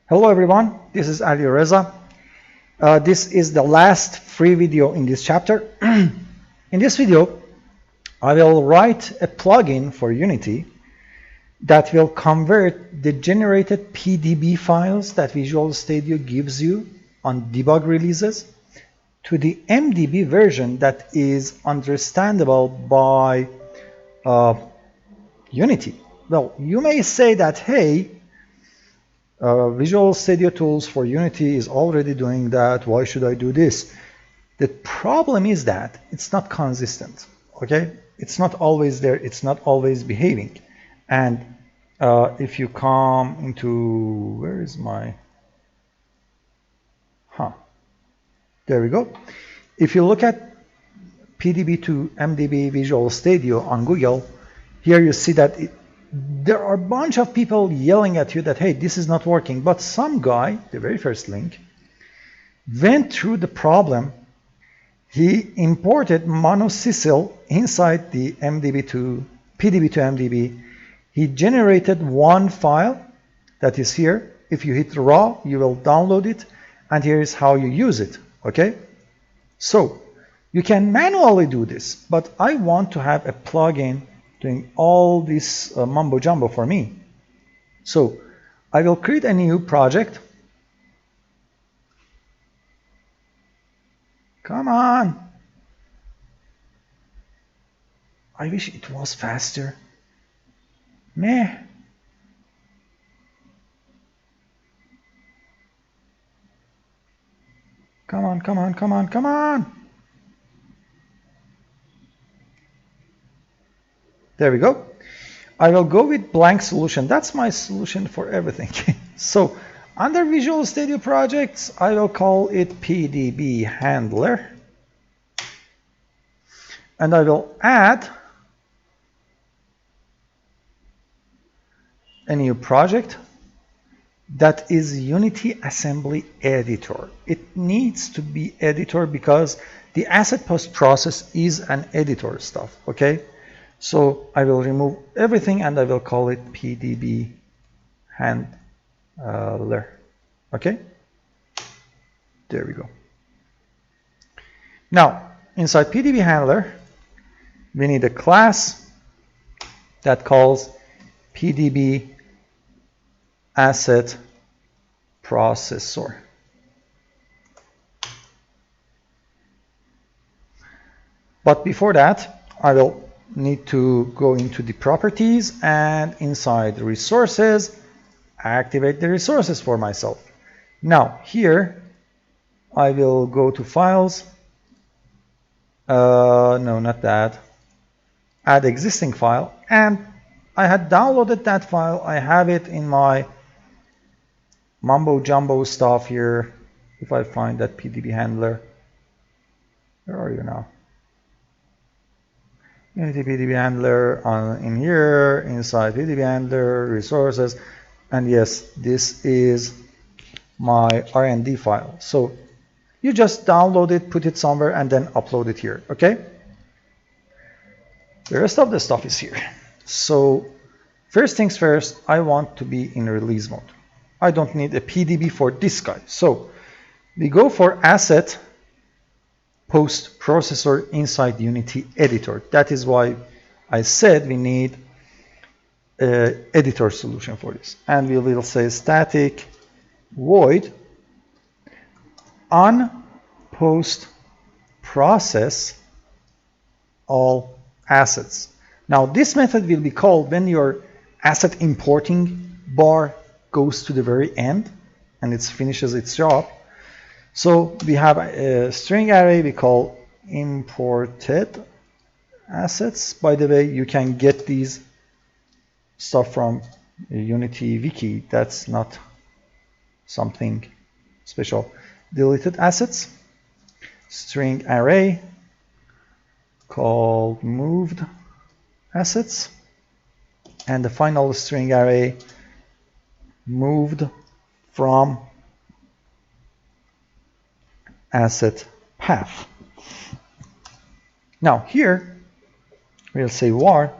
Hello everyone, this is Ali Reza. This is the last free video in this chapter. In this video, I will write a plugin for Unity that will convert the generated PDB files that Visual Studio gives you on debug releases to the MDB version that is understandable by Unity. Well, you may say that, hey, Visual Studio Tools for Unity is already doing that. Why should I do this? The problem is that it's not consistent. Okay, it's not always there. It's not always behaving. And if you come into where is my there we go. If you look at PDB to MDB Visual Studio on Google, here you see that there are a bunch of people yelling at you that, hey, this is not working. But some guy, the very first link, went through the problem. He imported monosysil inside the PDB to MDB. He generated one file that is here. If you hit raw, you will download it. And here is how you use it. Okay? So you can manually do this, but I want to have a plugin doing all this mumbo jumbo for me. So I will create a new project. Come on. I wish it was faster. Meh. Come on, come on, come on, come on. There we go. I will go with blank solution. That's my solution for everything. So under Visual Studio Projects, I will call it PDB Handler. And I will add a new project that is Unity Assembly Editor. It needs to be editor because the asset post process is an editor stuff, okay? So I will remove everything and I will call it PDB Handler. Okay? There we go. Now, inside PDB Handler, we need a class that calls PDB Asset Processor. But before that, I will need to go into the properties and inside resources, activate the resources for myself. Now here I will go to files. No, not that. Add existing file, and I had downloaded that file. I have it in my mumbo jumbo stuff here. If I find that PDB handler, where are you now? Unity PDB handler in here, inside PDB handler, resources, and yes, this is my R&D file. So you just download it, put it somewhere, and then upload it here, okay? The rest of the stuff is here. So first things first, I want to be in release mode. I don't need a PDB for this guy. So we go for asset post processor inside Unity editor. That is why I said we need an editor solution for this. And we will say static void on post process all assets. Now this method will be called when your asset importing bar goes to the very end and it finishes its job. So we have a string array we call imported assets. By the way, you can get these stuff from Unity wiki. That's not something special. Deleted assets, string array called moved assets, and the final string array moved from asset path. Now here we'll say var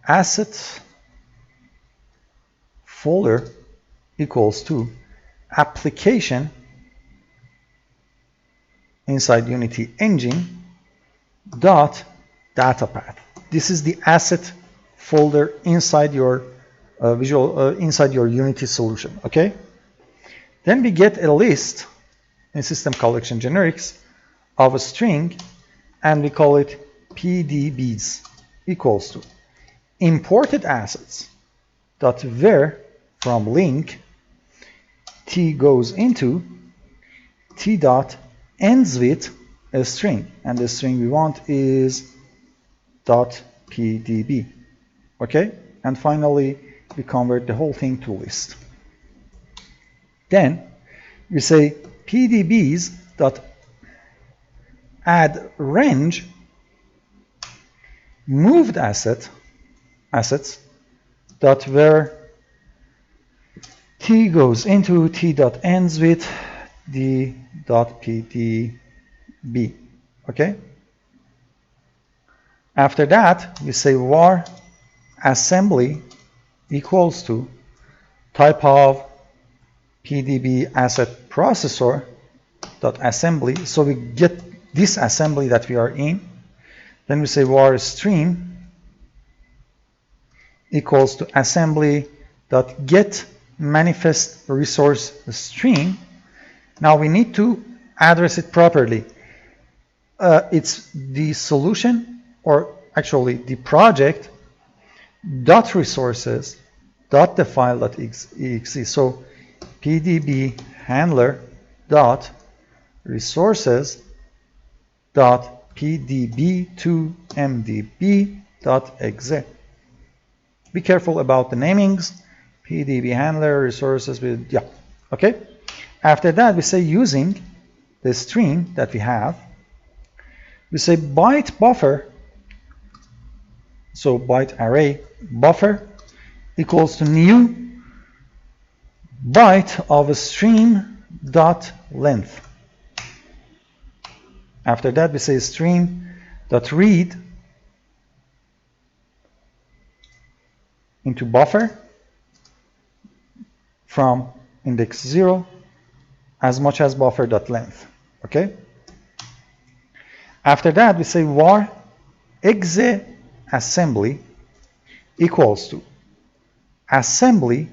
asset folder equals to application inside Unity engine dot data path. This is the asset folder inside your inside your Unity solution. Okay. Then we get a list in system collection generics of a string, and we call it PDBs equals to imported assets dot where from link t goes into t dot ends with a string, and the string we want is dot pdb. Okay, and finally we convert the whole thing to list. Then we say pdbs dot add range moved assets dot where t goes into t dot ends with d dot pdb. Okay. After that, we say var assembly equals to type of pdb asset processor dot assembly. So we get this assembly that we are in. Then we say var stream equals to assembly dot get manifest resource stream. Now we need to address it properly. It's the solution, or actually the project dot resources dot the file dot exe. So pdb handler dot resources dot pdb to mdb dot exe. Be careful about the namings. PDB handler resources with, yeah, okay. After that, we say using the string that we have, we say byte buffer, so byte array buffer equals to new byte of a stream dot length. After that, we say stream dot read into buffer from index 0 as much as buffer dot length. Okay. After that, we say var exe assembly equals to assembly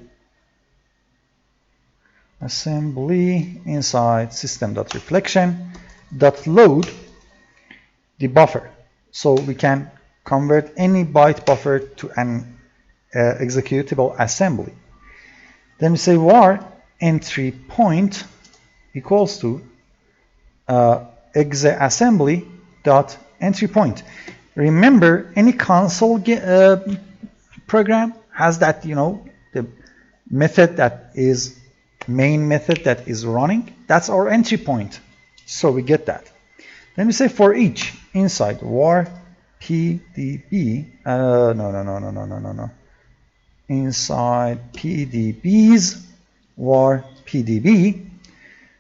inside system dot reflection dot load the buffer. So we can convert any byte buffer to an executable assembly. Then we say var entry point equals to exe assembly dot entry point. Remember, any console program has that, you know, the method that is main method that is running. That's our entry point. So we get that. Then we say for each inside var pdb. No. Inside pdbs var pdb,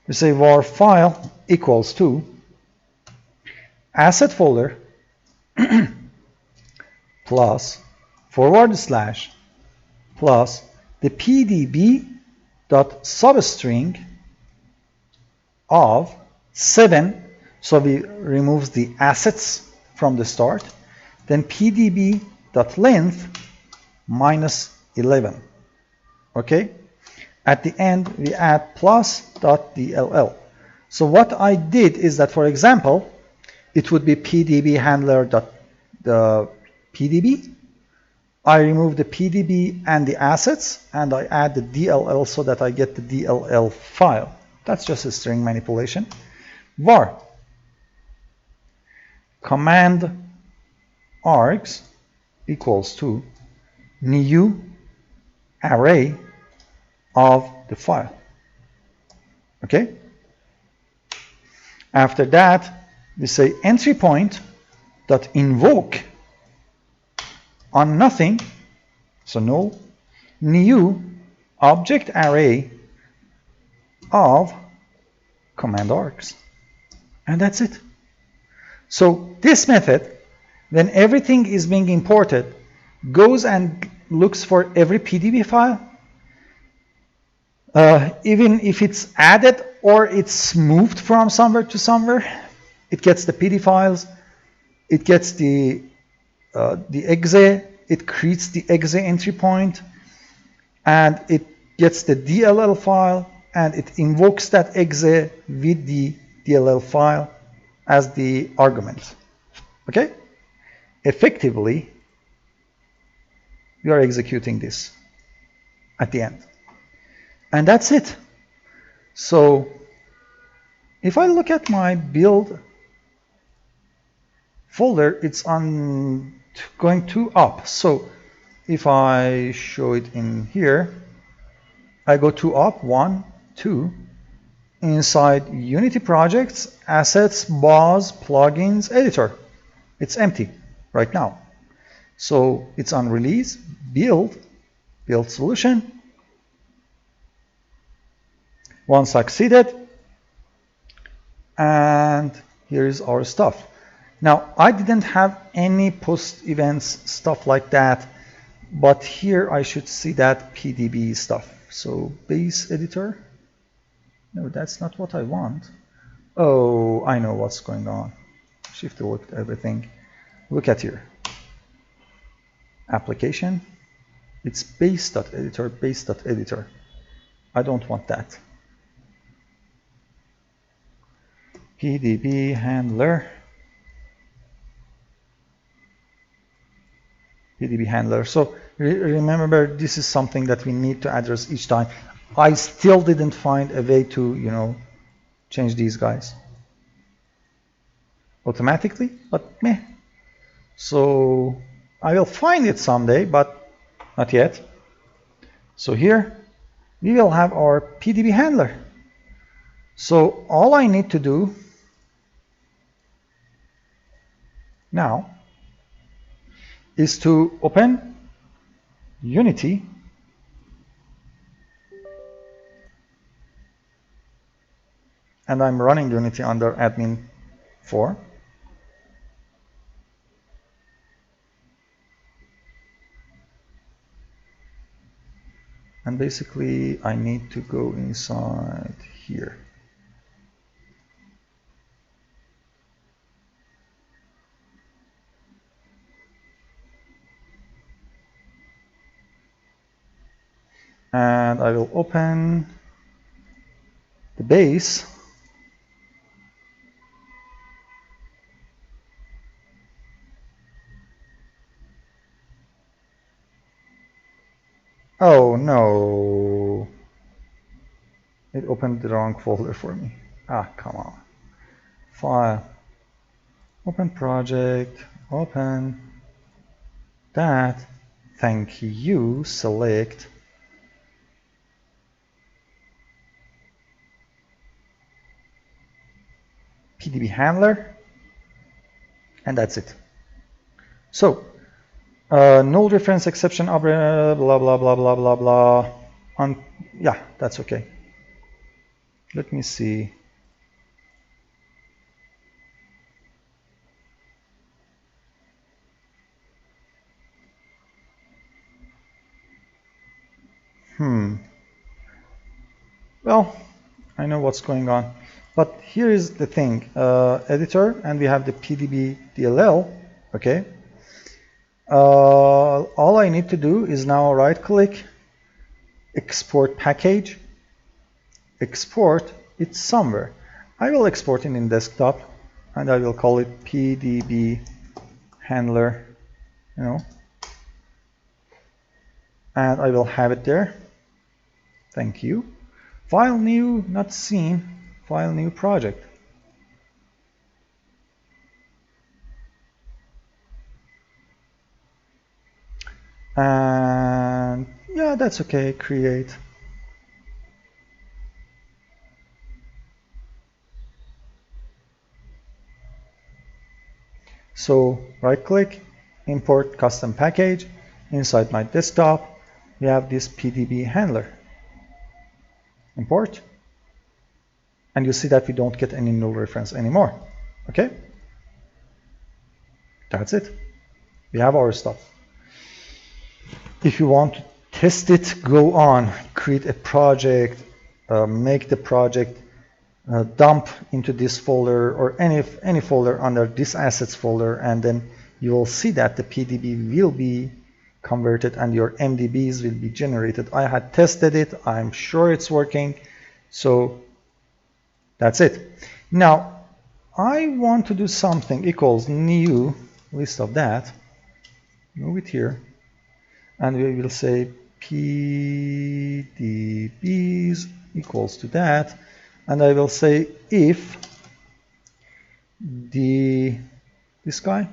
we say var file equals to asset folder plus forward slash plus the pdb dot substring of 7. So we remove the assets from the start. Then pdb dot length minus 11. Okay. At the end, we add plus dot dll. So what I did is that, for example, it would be pdb handler dot the pdb. I remove the pdb and the assets, and I add the dll so that I get the dll file. That's just a string manipulation. Var command args equals to new array of the file. Okay. After that, we say entry point dot invoke on nothing, so null, new object array of command args, and that's it. So this method, when everything is being imported, goes and looks for every PDB file, Even if it's added or it's moved from somewhere to somewhere, it gets the PD files, it gets the exe, it creates the exe entry point, and it gets the DLL file, and it invokes that exe with the DLL file as the argument. Okay? Effectively, we are executing this at the end. And that's it. So if I look at my build folder, it's on going to up. So if I show it in here, I go to up 1, 2, inside Unity projects, assets, BOS, plugins, editor. It's empty right now. So it's on release, build solution. One succeeded, and here is our stuff. Now, I didn't have any post events stuff like that, but here I should see that PDB stuff. So base editor. No, that's not what I want. Oh, I know what's going on. Shift to look at everything. Look at here. Application. It's base.editor, base.editor. I don't want that. PDB handler. PDB handler. So remember, this is something that we need to address each time. I still didn't find a way to, change these guys automatically, but meh. So I will find it someday, but not yet. So here we will have our PDB handler. So all I need to do now is to open Unity, and I'm running Unity under admin 4. And basically I need to go inside here. And I will open the base. Oh no, it opened the wrong folder for me. Ah, come on. File, open project, open that. Thank you, select. PDB handler, and that's it. So null reference exception, blah blah blah blah blah blah. Yeah, that's okay. Let me see. Well, I know what's going on, but here is the thing. Editor, and we have the PDB DLL. Okay. All I need to do is now right-click, export package, export it somewhere. I will export it in desktop, and I will call it PDB handler, and I will have it there. Thank you. File new, not seen. File new project. And yeah, that's okay. Create. So right click, import custom package. Inside my desktop, we have this PDB handler. Import. And you see that we don't get any null reference anymore. Okay? That's it. We have our stuff. If you want to test it, go on, create a project, make the project, dump into this folder or any folder under this assets folder, and then you will see that the PDB will be converted and your MDBs will be generated. I had tested it. I'm sure it's working. So that's it. Now I want to do something equals new list of that. Move it here. And we will say PDBs equals to that. And I will say if this guy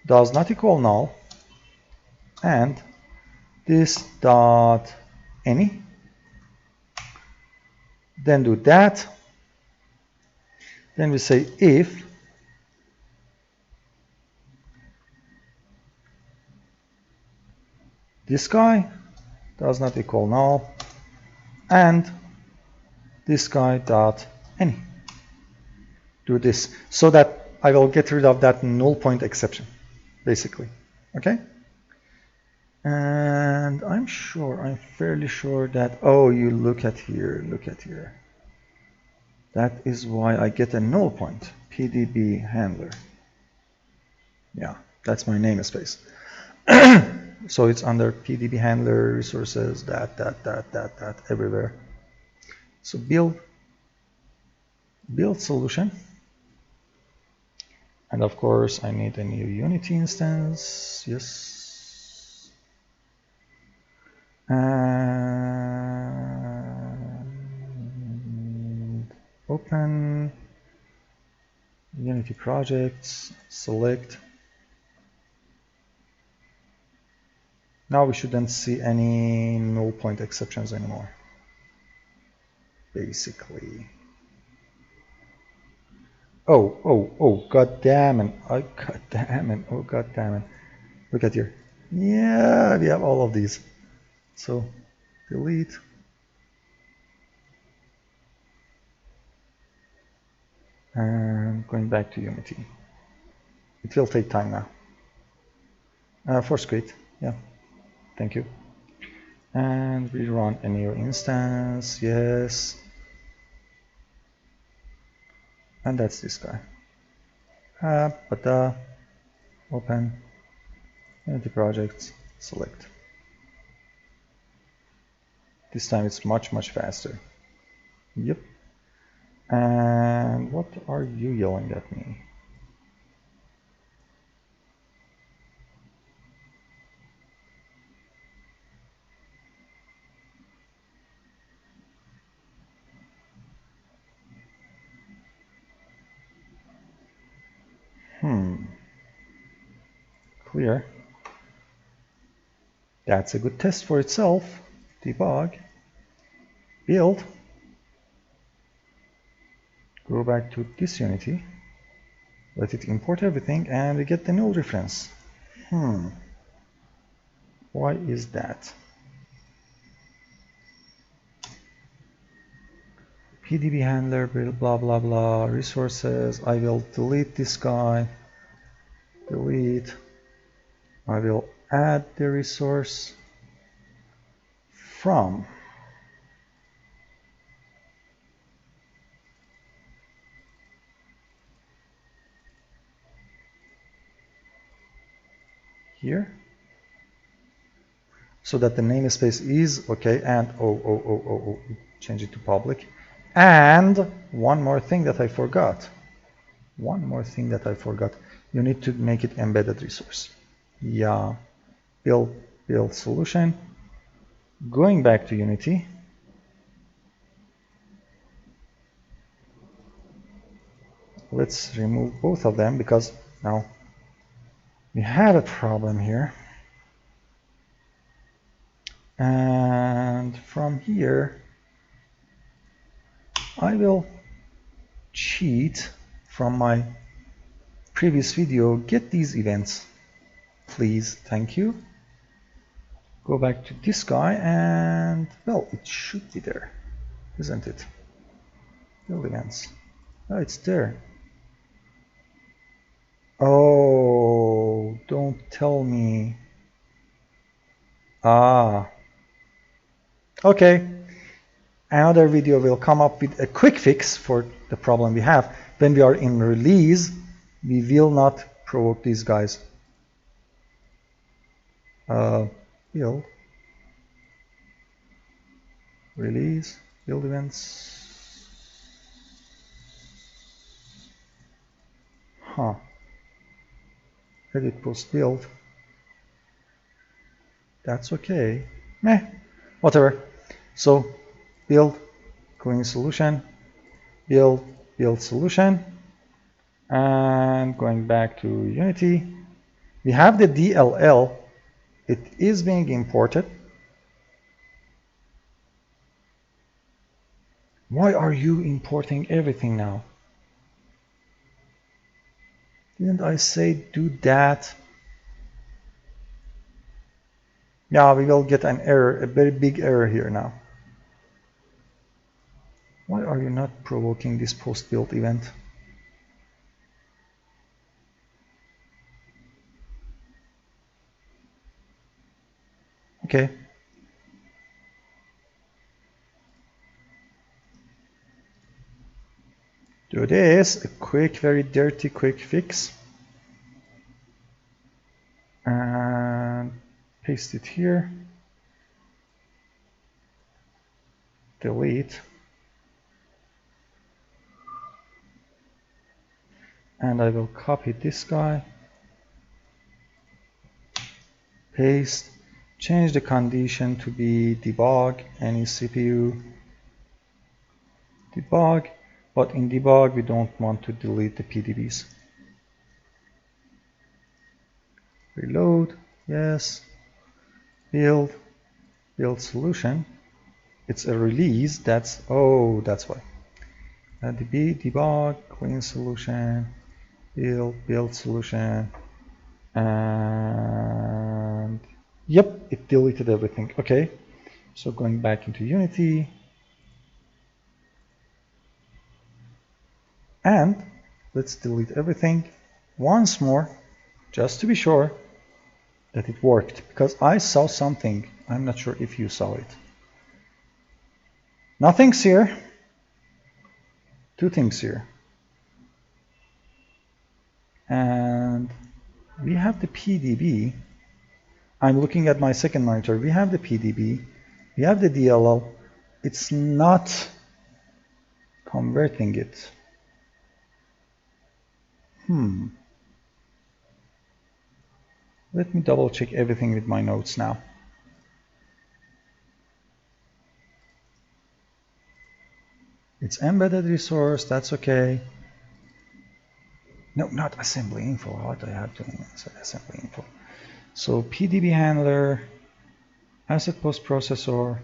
does not equal null and this dot any, then do that. Then we say if this guy does not equal null and this guy dot any. Do this so that I will get rid of that null point exception, basically. Okay? And I'm fairly sure that, oh, you look at here. That is why I get a null point, PDB handler. Yeah, that's my namespace. So it's under PDB handler, resources, that, everywhere. So build solution. And of course, I need a new Unity instance. Yes. And open Unity projects, select. Now we shouldn't see any null point exceptions anymore, basically. Oh, god damn it. Oh, god damn it. Oh, god damn it. Look at here. Yeah, we have all of these. So, delete. And going back to Unity. It will take time now. Force quit. Yeah. Thank you. And we run a new instance. Yes. And that's this guy. Open Unity projects, select. This time it's much faster. Yep. And what are you yelling at me? Clear. That's a good test for itself. Debug. Build. Go back to this Unity. Let it import everything and we get the null reference. Why is that? PDB handler, blah blah blah, resources. I will delete this guy. Delete. I will add the resource from here so that the namespace is okay, and change it to public. And one more thing that I forgot. You need to make it embedded resource. Yeah. Build solution. Going back to Unity. Let's remove both of them because now we have a problem here. And from here, I will cheat from my previous video. Get these events, please. Thank you. Go back to this guy and, well, it should be there, isn't it? Build events. Oh, it's there. Oh, don't tell me. Ah, okay. Another video will come up with a quick fix for the problem we have. When we are in release, we will not provoke these guys. Build, release, build events. Huh. Edit post build. That's okay. Meh. Whatever. So build, clean solution, build solution, and going back to Unity, we have the DLL. It is being imported. Why are you importing everything now? Didn't I say do that? Yeah, we will get an error, a very big error here now. Why are you not provoking this post-build event? Okay. Do this, a quick, very dirty, quick fix. And paste it here. Delete. And I will copy this guy. Paste. Change the condition to be debug, any CPU. Debug. But in debug, we don't want to delete the PDBs. Reload. Yes. Build solution. It's a release. That's why. Debug, clean solution, build solution, and yep, it deleted everything. Okay, so going back into Unity, and let's delete everything once more, just to be sure that it worked, because I saw something. I'm not sure if you saw it. Nothing's here. Two things here. And we have the PDB. I'm looking at my second monitor. We have the PDB. We have the DLL. It's not converting it. Let me double check everything with my notes now. It's embedded resource. That's okay. No, not assembly info. What do I have to insert assembly info? So PDB handler, asset post processor.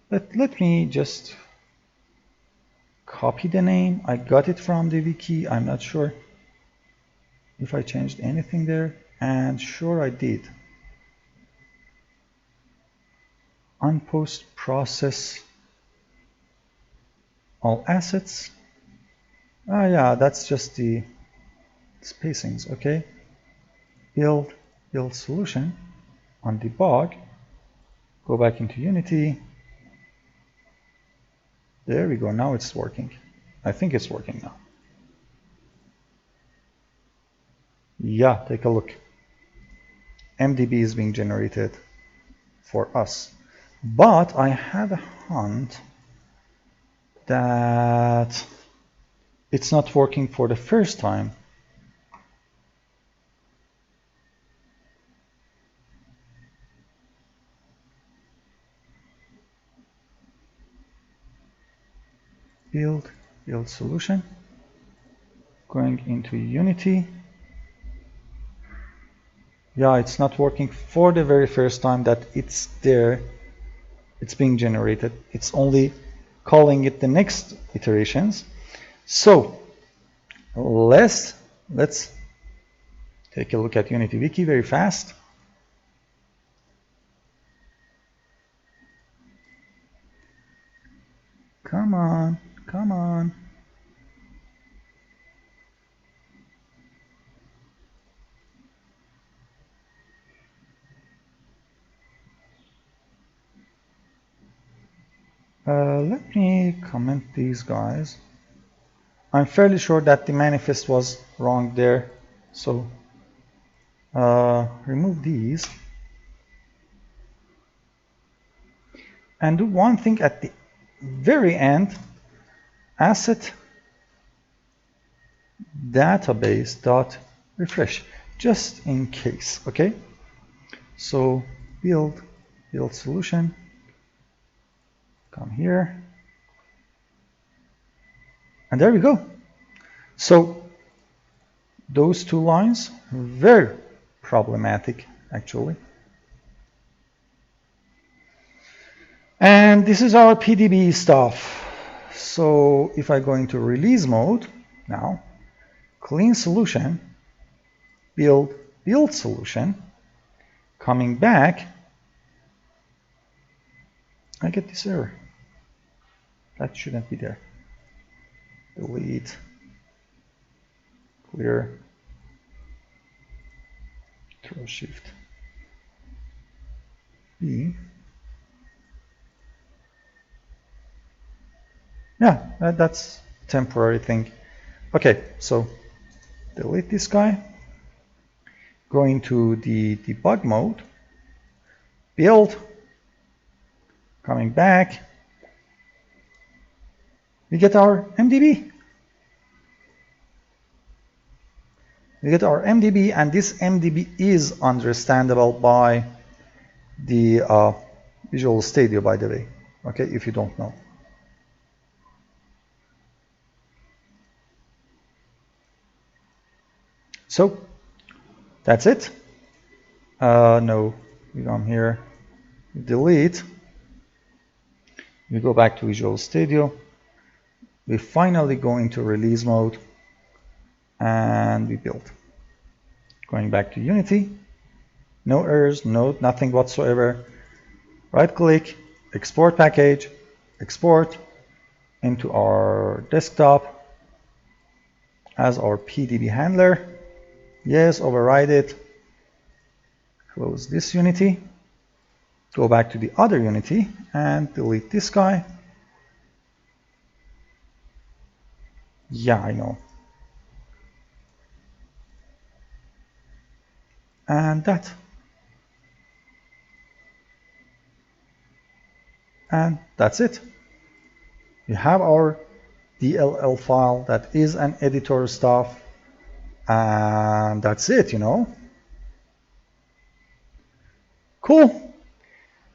Let me just copy the name. I got it from the wiki. I'm not sure if I changed anything there, and sure I did. On post process all assets. Yeah, that's just the spacings. Okay. Build solution. On debug, go back into Unity. There we go. Now it's working. I think it's working now. Yeah, take a look. MDB is being generated for us. But I have a hunt that it's not working for the first time. Build solution. Going into Unity. Yeah, it's not working for the very first time that it's there. It's being generated. It's only calling it the next iterations. So let's take a look at Unity Wiki very fast. Come on, come on. Let me comment these guys. I'm fairly sure that the manifest was wrong there, so remove these and do one thing at the very end. Asset database dot refresh, just in case. Okay, so build solution, come here, and there we go. So those two lines, very problematic actually. And this is our PDB stuff. So if I go into release mode now, clean solution, build solution, coming back, I get this error. That shouldn't be there. Delete, clear, Control Shift B. Yeah, that's temporary thing. Okay, so delete this guy, go into the debug mode, build, coming back, we get our MDB. We get our MDB, and this MDB is understandable by the Visual Studio, by the way, okay, if you don't know. So that's it. No, we come here, delete, we go back to Visual Studio, we finally go into release mode, and we build. Going back to Unity, no errors, nothing whatsoever. Right click, export package, export into our desktop as our PDB handler. Yes, override it. Close this Unity. Go back to the other Unity and delete this guy. Yeah, I know. And that. And that's it. We have our DLL file that is an editor stuff. And that's it, you know. Cool.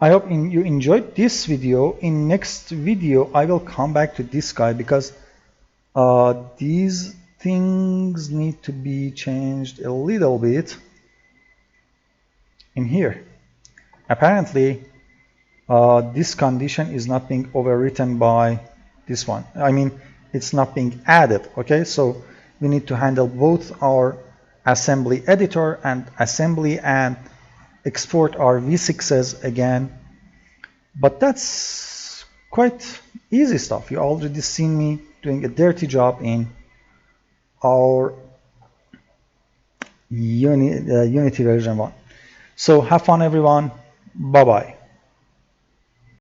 I hope you enjoyed this video. In next video, I will come back to this guy because these things need to be changed a little bit in here. Apparently, this condition is not being overwritten by this one. I mean, it's not being added. Okay, so we need to handle both our assembly editor and assembly and export our V6s again. But that's quite easy stuff. You already seen me doing a dirty job in our Unity version 1. So have fun, everyone. Bye-bye.